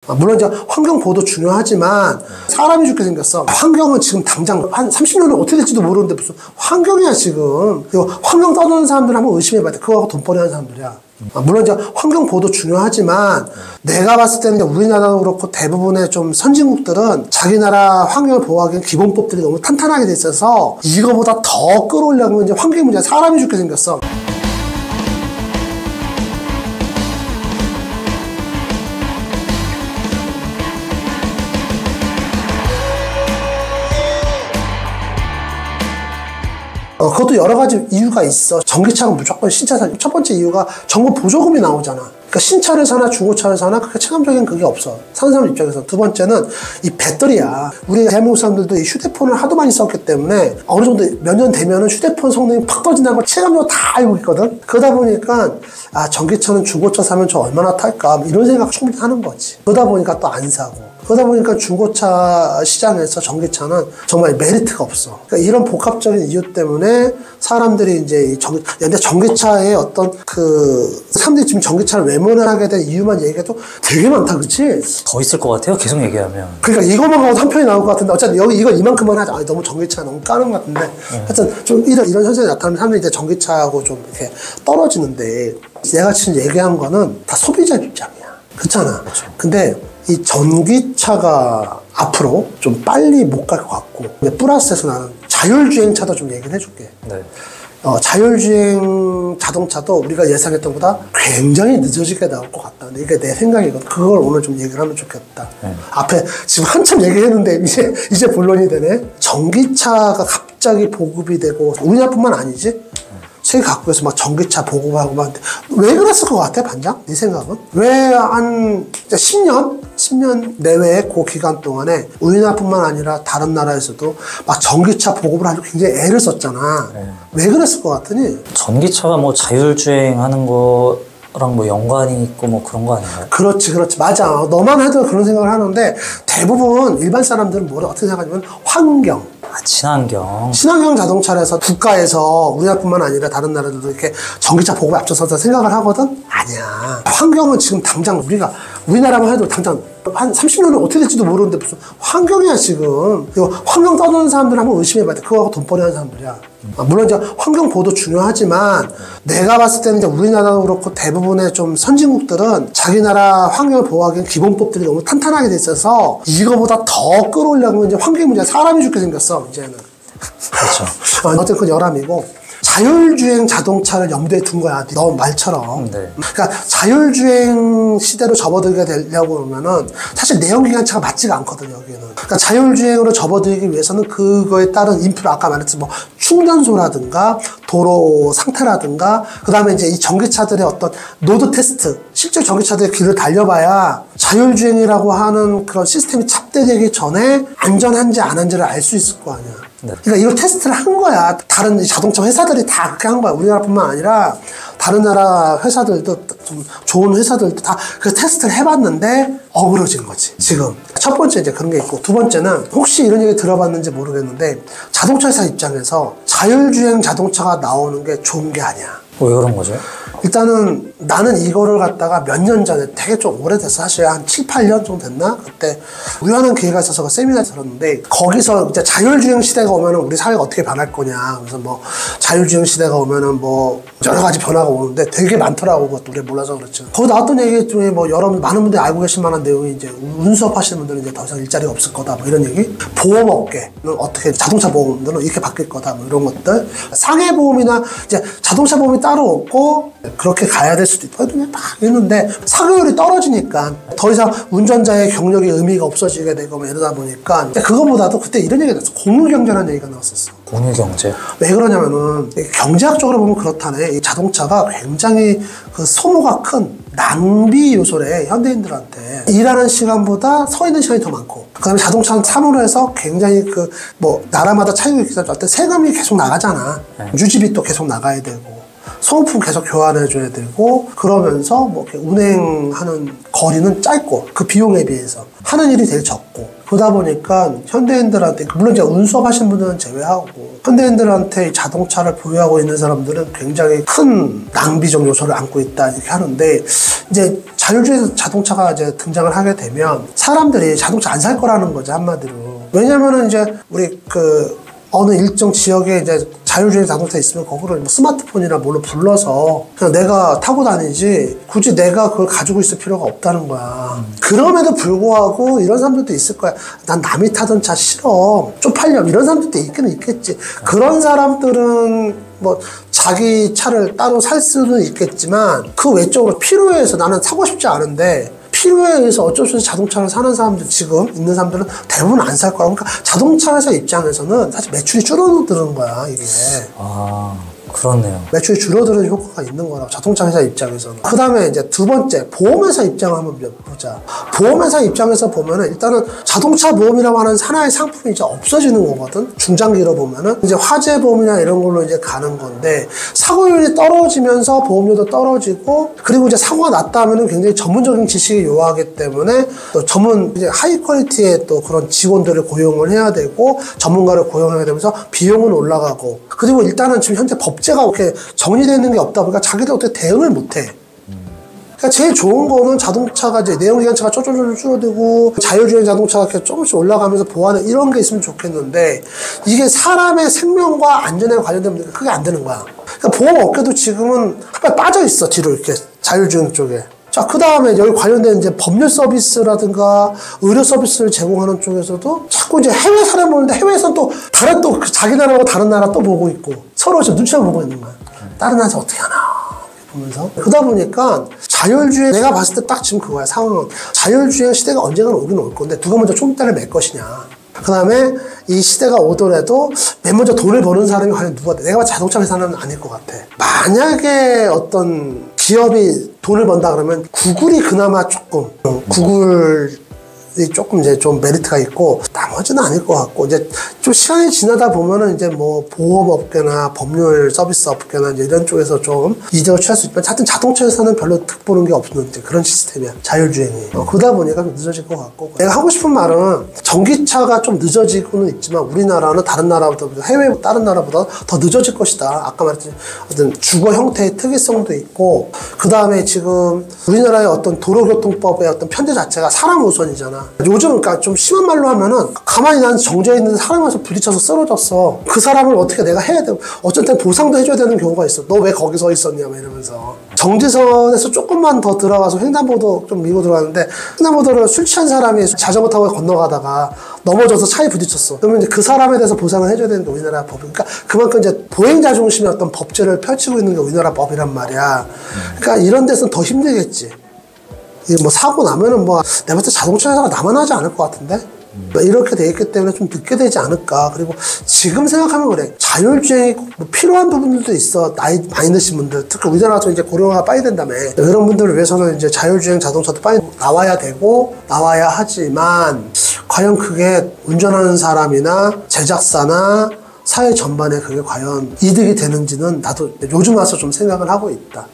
물론 이제 환경보호도 중요하지만 사람이 죽게 생겼어. 환경은 지금 당장 한 30년은 어떻게 될지도 모르는데 무슨 환경이야 지금. 그리고 환경 떠드는 사람들 한번 의심해봐야 돼. 그거하고 돈벌이 하는 사람들이야. 물론 이제 환경보호도 중요하지만 내가 봤을 때는 우리나라도 그렇고 대부분의 좀 선진국들은 자기 나라 환경을 보호하기엔 기본법들이 너무 탄탄하게 돼 있어서 이거보다 더 끌어올려면 이제 환경 문제야. 사람이 죽게 생겼어. 그것도 여러 가지 이유가 있어. 전기차가 무조건 신차. 첫 번째 이유가 정부 보조금이 나오잖아. 그러니까 신차를 사나 중고차를 사나 그렇게 체감적인 그게 없어. 사는 사람 입장에서. 두 번째는 이 배터리야. 우리 대한민국 사람들도 이 휴대폰을 하도 많이 썼기 때문에 어느 정도 몇 년 되면은 휴대폰 성능이 팍 떨어진다는 걸 체감적으로 다 알고 있거든. 그러다 보니까 아 전기차는 중고차 사면 저 얼마나 탈까 이런 생각 충분히 하는 거지. 그러다 보니까 또 안 사고. 그러다 보니까 중고차 시장에서 전기차는 정말 메리트가 없어. 그러니까 이런 복합적인 이유 때문에 사람들이 이제 근데 전기차의 어떤 사람들이 지금 전기차를 외면하게 된 이유만 얘기해도 되게 많다, 그치? 더 있을 것 같아요, 계속 얘기하면. 그러니까 이거만 가도 한 편이 나올 것 같은데, 어차피 여기 이거 이만큼만 하자. 아, 너무 전기차 너무 까는 것 같은데. 하여튼 좀 이런 현상이 나타나면 사람들이 이제 전기차하고 좀 이렇게 떨어지는데, 내가 지금 얘기한 거는 다 소비자 입장이야. 그렇잖아. 그렇죠. 근데 이 전기차가 앞으로 좀 빨리 못 갈 것 같고, 플러스에서 나는 자율주행차도 좀 얘기를 해줄게. 네. 자율주행 자동차도 우리가 예상했던 것보다 굉장히 늦어지게 나올 것 같다. 이게 내 생각이거든. 그걸 오늘 좀 얘기를 하면 좋겠다. 앞에 지금 한참 얘기했는데 이제 본론이 되네. 전기차가 갑자기 보급이 되고 우리나라뿐만 아니지. 세계 각국에서 막 전기차 보급하고 막 왜 그랬을 것 같아, 반장? 네 생각은? 왜 한 10년 내외의 그 기간 동안에 우리나라뿐만 아니라 다른 나라에서도 막 전기차 보급을 하려고 굉장히 애를 썼잖아. 왜 그랬을 것 같으니? 전기차가 뭐 자율주행하는 거랑 뭐 연관이 있고 뭐 그런 거 아닌가요? 그렇지. 맞아. 너만 해도 그런 생각을 하는데 대부분 일반 사람들은 어떻게 생각하냐면 환경. 친환경 자동차라서 국가에서 우리나라뿐만 아니라 다른 나라들도 이렇게 전기차 보급에 앞서서 생각을 하거든? 아니야. 환경은 지금 당장 우리나라만 해도 당장 한 30년은 어떻게 될지도 모르는데 무슨 환경이야 지금. 그리고 환경 떠드는 사람들 한번 의심해봐야 돼. 그거하고 돈벌이 하는 사람들이야. 물론 이제 환경보호도 중요하지만 내가 봤을 때는 이제 우리나라도 그렇고 대부분의 좀 선진국들은 자기 나라 환경을 보호하기엔 기본법들이 너무 탄탄하게 돼 있어서 이거보다 더 끌어올려면 이제 환경 문제야. 사람이 죽게 생겼어 이제는. 그렇죠. 어쨌든 그 열함이고. 자율주행 자동차를 염두에 둔 거야. 너 말처럼. 네. 그러니까 자율주행 시대로 접어들게 되려고 그러면은 사실 내연기관차가 맞지가 않거든, 여기는. 그러니까 자율주행으로 접어들기 위해서는 그거에 따른 인프라, 아까 말했듯이 뭐 충전소라든가 도로 상태라든가 그 다음에 이제 이 전기차들의 어떤 로드 테스트, 실제 전기차들의 길을 달려봐야 자율주행이라고 하는 그런 시스템이 착대되기 전에 안전한지 안 한지를 알 수 있을 거 아니야. 네. 그러니까 이걸 테스트를 한 거야. 다른 자동차 회사들이 다 그렇게 한 거야. 우리나라뿐만 아니라 다른 나라 회사들도 좀 좋은 회사들도 다 그 테스트를 해봤는데 어그러진 거지 지금. 첫 번째 이제 그런 게 있고, 두 번째는 혹시 이런 얘기 들어봤는지 모르겠는데 자동차 회사 입장에서 자율주행 자동차가 나오는 게 좋은 게 아니야. 왜 그런 거죠? 일단은 나는 이거를 갖다가 몇 년 전에 되게 좀 오래됐어. 사실 한 7, 8년 정도 됐나? 그때 우연한 기회가 있어서 세미나 들었는데 거기서 이제 자율주행 시대가 오면은 우리 사회가 어떻게 변할 거냐. 그래서 뭐 자율주행 시대가 오면은 뭐 여러 가지 변화가 오는데 되게 많더라고. 그것도 우리가 몰라서 그렇지. 거기 나왔던 얘기 중에 뭐 여러분 많은 분들이 알고 계실 만한 내용이 이제 운수업 하시는 분들은 이제 더 이상 일자리가 없을 거다. 뭐 이런 얘기. 보험업계는 어떻게 자동차 보험들은 이렇게 바뀔 거다. 뭐 이런 것들. 상해보험이나 이제 자동차 보험이 따로 없고 그렇게 가야 될 수도 있고 막 했는데 사고율이 떨어지니까 더 이상 운전자의 경력이 의미가 없어지게 되고 뭐 이러다 보니까 그거보다도 그때 이런 얘기가 나왔어. 공유경제라는 얘기가 나왔었어. 공유경제? 왜 그러냐면은 경제학적으로 보면 그렇다네. 이 자동차가 굉장히 그 소모가 큰 낭비 요소래, 현대인들한테. 일하는 시간보다 서 있는 시간이 더 많고, 그 다음에 자동차는 사무로 해서 굉장히 나라마다 차이가 있기 때문에 세금이 계속 나가잖아. 유지비 또 계속 나가야 되고 소모품 계속 교환해줘야 되고, 그러면서 뭐 이렇게 운행하는 거리는 짧고 그 비용에 비해서 하는 일이 되게 적고, 그러다 보니까 현대인들한테, 물론 이제 운수업 하시는 분들은 제외하고, 현대인들한테 자동차를 보유하고 있는 사람들은 굉장히 큰 낭비적 요소를 안고 있다 이렇게 하는데, 이제 자율주행 자동차가 이제 등장을 하게 되면 사람들이 자동차 안 살 거라는 거죠, 한마디로. 왜냐면은 이제 우리 어느 일정 지역에 이제 자율주행 자동차 있으면 거기를 뭐 스마트폰이나 뭘로 불러서 그냥 내가 타고 다니지 굳이 내가 그걸 가지고 있을 필요가 없다는 거야. 그럼에도 불구하고 이런 사람들도 있을 거야. 난 남이 타던 차 싫어. 쪽팔려. 이런 사람들도 있기는 있겠지. 그런 사람들은 뭐 자기 차를 따로 살 수는 있겠지만 그 외적으로 필요해서 나는 사고 싶지 않은데 필요에 의해서 어쩔 수 없이 자동차를 사는 사람들, 지금 있는 사람들은 대부분 안 살 거야. 그러니까 자동차 회사 입장에서는 사실 매출이 줄어드는 거야, 이게. 아, 그렇네요. 매출이 줄어드는 효과가 있는 거라고, 자동차 회사 입장에서는. 그 다음에 이제 두 번째, 보험회사 입장 한번 보자. 보험회사 입장에서 보면은 일단은 자동차 보험이라고 하는 하나의 상품이 이제 없어지는 거거든. 중장기로 보면은. 이제 화재 보험이나 이런 걸로 이제 가는 건데, 사고율이 떨어지면서 보험료도 떨어지고, 그리고 이제 사고가 났다 하면은 굉장히 전문적인 지식이 요하기 때문에 또 이제 하이 퀄리티의 또 그런 직원들을 고용을 해야 되고, 전문가를 고용해야 되면서 비용은 올라가고, 그리고 일단은 지금 현재 법제가 그렇게 정리되는 게 없다 보니까 자기들 어떻게 대응을 못 해. 그러니까 제일 좋은 거는 자동차가 이제 내연기관차가 쪼쪼쪼 줄어들고 자율주행 자동차가 이렇게 조금씩 올라가면서 보완을 이런 게 있으면 좋겠는데 이게 사람의 생명과 안전에 관련된 문제가 크게 안 되는 거야. 그러니까 보험업계도 지금은 한발 빠져 있어, 뒤로 이렇게 자율주행 쪽에. 자, 그 다음에 여기 관련된 이제 법률 서비스라든가 의료 서비스를 제공하는 쪽에서도 자꾸 이제 해외 사람 보는데 해외에서는 또 다른 또 자기 나라하고 다른 나라 또 보고 있고 서로 지금 눈치를 보고 있는 거야. 다른 나라에서 어떻게 하나 보면서. 그러다 보니까 자율주행, 내가 봤을 때 딱 지금 그거야, 상황은. 자율주행 시대가 언젠가는 오긴 올 건데 누가 먼저 총대를 맬 것이냐. 그 다음에 이 시대가 오더라도 맨 먼저 돈을 버는 사람이 과연 누가 돼? 내가 봤을 때 자동차 회사는 아닐 것 같아. 만약에 어떤 기업이 돈을 번다 그러면 구글이 그나마 조금, 구글이 조금 이제 좀 메리트가 있고 나머지는 아닐 것 같고, 이제 좀 시간이 지나다 보면은 이제 뭐 보험업계나 법률 서비스 업계나 이제 이런 쪽에서 좀 이득을 취할 수 있지만 하여튼 자동차 회사는 별로 득 보는 게 없는 그런 시스템이야, 자율주행이. 그러다 보니까 좀 늦어질 것 같고, 내가 하고 싶은 말은 전기차가 좀 늦어지고는 있지만 우리나라는 다른 나라보다, 해외 다른 나라보다 더 늦어질 것이다. 아까 말했듯이 어떤 주거 형태의 특이성도 있고, 그 다음에 지금 우리나라의 어떤 도로교통법의 어떤 편제 자체가 사람 우선이잖아. 요즘 그러니까 좀 심한 말로 하면은 가만히 난 정지해 있는데 사람이 와서 부딪혀서 쓰러졌어. 그 사람을 어떻게 내가 해야 되고, 어쩔 땐 보상도 해줘야 되는 경우가 있어. 너 왜 거기 서 있었냐 막 이러면서. 정지선에서 조금만 더 들어가서 횡단보도 좀 밀고 들어가는데 횡단보도를 술 취한 사람이 자전거 타고 건너가다가 넘어져서 차에 부딪혔어. 그러면 이제 그 사람에 대해서 보상을 해줘야 되는 게 우리나라 법이니까, 그만큼 이제 보행자 중심의 어떤 법제를 펼치고 있는 게 우리나라 법이란 말이야. 그러니까 이런 데서는 더 힘들겠지. 이게 뭐 사고 나면은 뭐 내가 봤을 때 자동차 회사가 나만 하지 않을 것 같은데? 이렇게 돼 있기 때문에 좀 늦게 되지 않을까. 그리고 지금 생각하면 그래. 자율주행이 뭐 필요한 부분들도 있어. 나이 많이 드신 분들. 특히 우리나라도 이제 고령화가 빨리 된다며. 이런 분들을 위해서는 이제 자율주행 자동차도 빨리 나와야 되고, 나와야 하지만, 과연 그게 운전하는 사람이나 제작사나 사회 전반에 그게 과연 이득이 되는지는 나도 요즘 와서 좀 생각을 하고 있다.